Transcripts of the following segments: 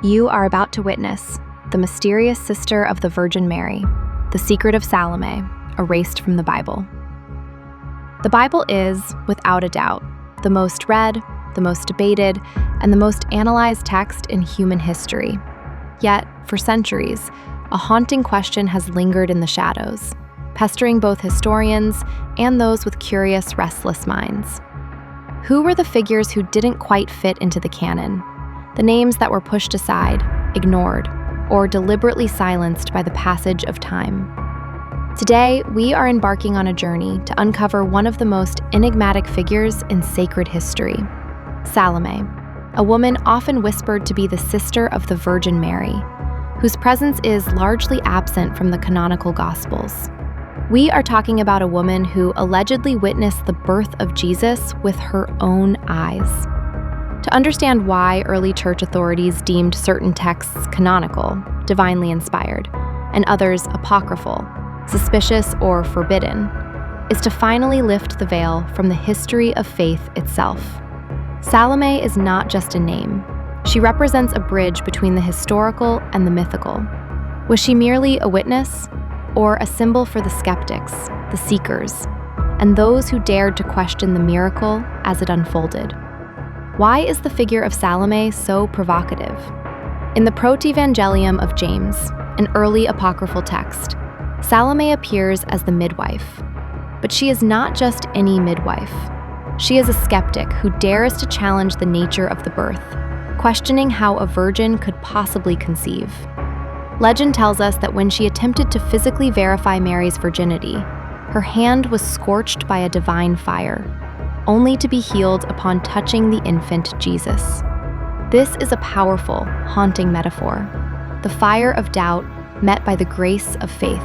You are about to witness the mysterious sister of the Virgin Mary, the secret of Salome, erased from the Bible. The Bible is, without a doubt, the most read, the most debated, and the most analyzed text in human history. Yet, for centuries, a haunting question has lingered in the shadows, pestering both historians and those with curious, restless minds. Who were the figures who didn't quite fit into the canon? The names that were pushed aside, ignored, or deliberately silenced by the passage of time. Today, we are embarking on a journey to uncover one of the most enigmatic figures in sacred history, Salome, a woman often whispered to be the sister of the Virgin Mary, whose presence is largely absent from the canonical Gospels. We are talking about a woman who allegedly witnessed the birth of Jesus with her own eyes. To understand why early church authorities deemed certain texts canonical, divinely inspired, and others apocryphal, suspicious or forbidden, is to finally lift the veil from the history of faith itself. Salome is not just a name. She represents a bridge between the historical and the mythical. Was she merely a witness, or a symbol for the skeptics, the seekers, and those who dared to question the miracle as it unfolded? Why is the figure of Salome so provocative? In the Protevangelium of James, an early apocryphal text, Salome appears as the midwife. But she is not just any midwife. She is a skeptic who dares to challenge the nature of the birth, questioning how a virgin could possibly conceive. Legend tells us that when she attempted to physically verify Mary's virginity, her hand was scorched by a divine fire, only to be healed upon touching the infant Jesus. This is a powerful, haunting metaphor, the fire of doubt met by the grace of faith.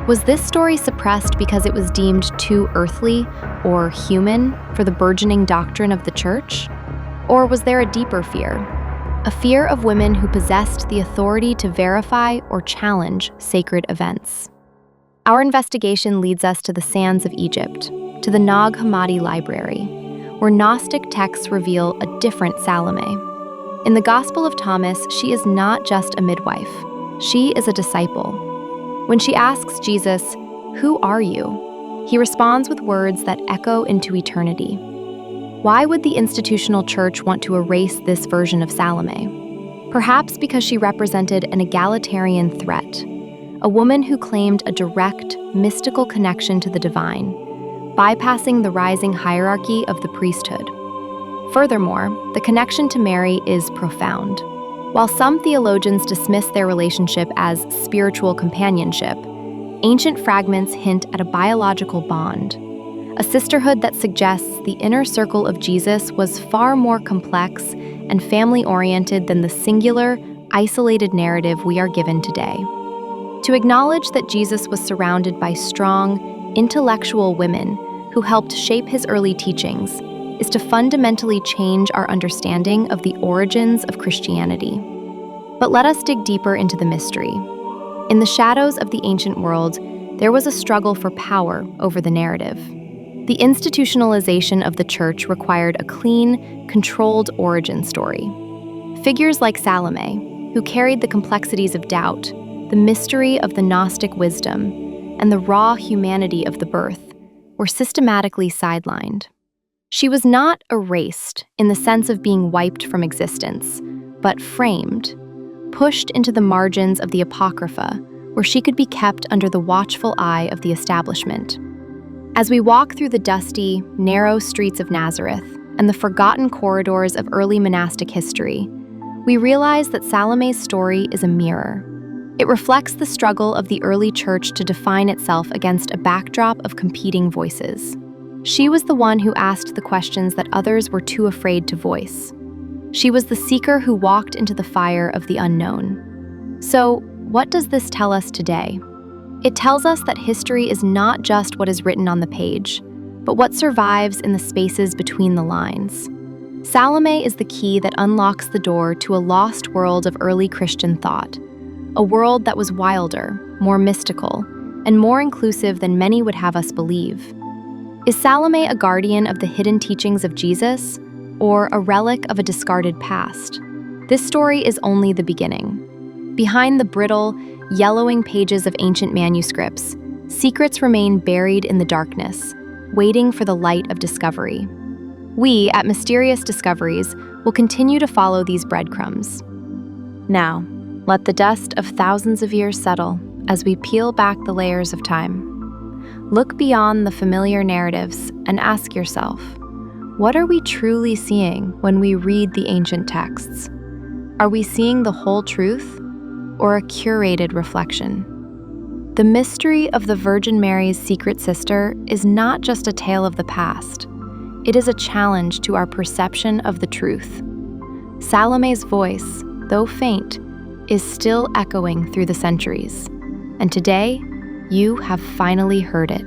Was this story suppressed because it was deemed too earthly or human for the burgeoning doctrine of the Church? Or was there a deeper fear? A fear of women who possessed the authority to verify or challenge sacred events. Our investigation leads us to the sands of Egypt, to the Nag Hammadi library, where Gnostic texts reveal a different Salome. In the Gospel of Thomas, she is not just a midwife. She is a disciple. When she asks Jesus, "Who are you?" he responds with words that echo into eternity. Why would the institutional church want to erase this version of Salome? Perhaps because she represented an egalitarian threat, a woman who claimed a direct, mystical connection to the divine, bypassing the rising hierarchy of the priesthood. Furthermore, the connection to Mary is profound. While some theologians dismiss their relationship as spiritual companionship, ancient fragments hint at a biological bond, a sisterhood that suggests the inner circle of Jesus was far more complex and family-oriented than the singular, isolated narrative we are given today. To acknowledge that Jesus was surrounded by strong, intellectual women who helped shape his early teachings is to fundamentally change our understanding of the origins of Christianity. But let us dig deeper into the mystery. In the shadows of the ancient world, there was a struggle for power over the narrative. The institutionalization of the church required a clean, controlled origin story. Figures like Salome, who carried the complexities of doubt, the mystery of the Gnostic wisdom, and the raw humanity of the birth, were systematically sidelined. She was not erased in the sense of being wiped from existence, but framed, pushed into the margins of the Apocrypha, where she could be kept under the watchful eye of the establishment. As we walk through the dusty, narrow streets of Nazareth and the forgotten corridors of early monastic history, we realize that Salome's story is a mirror. It reflects the struggle of the early church to define itself against a backdrop of competing voices. She was the one who asked the questions that others were too afraid to voice. She was the seeker who walked into the fire of the unknown. So, what does this tell us today? It tells us that history is not just what is written on the page, but what survives in the spaces between the lines. Salome is the key that unlocks the door to a lost world of early Christian thought, a world that was wilder, more mystical, and more inclusive than many would have us believe. Is Salome a guardian of the hidden teachings of Jesus, or a relic of a discarded past? This story is only the beginning. Behind the brittle, yellowing pages of ancient manuscripts, secrets remain buried in the darkness, waiting for the light of discovery. We, at Mysterious Discoveries, will continue to follow these breadcrumbs. Now, let the dust of thousands of years settle as we peel back the layers of time. Look beyond the familiar narratives and ask yourself, what are we truly seeing when we read the ancient texts? Are we seeing the whole truth or a curated reflection? The mystery of the Virgin Mary's secret sister is not just a tale of the past. It is a challenge to our perception of the truth. Salome's voice, though faint, is still echoing through the centuries. And today, you have finally heard it.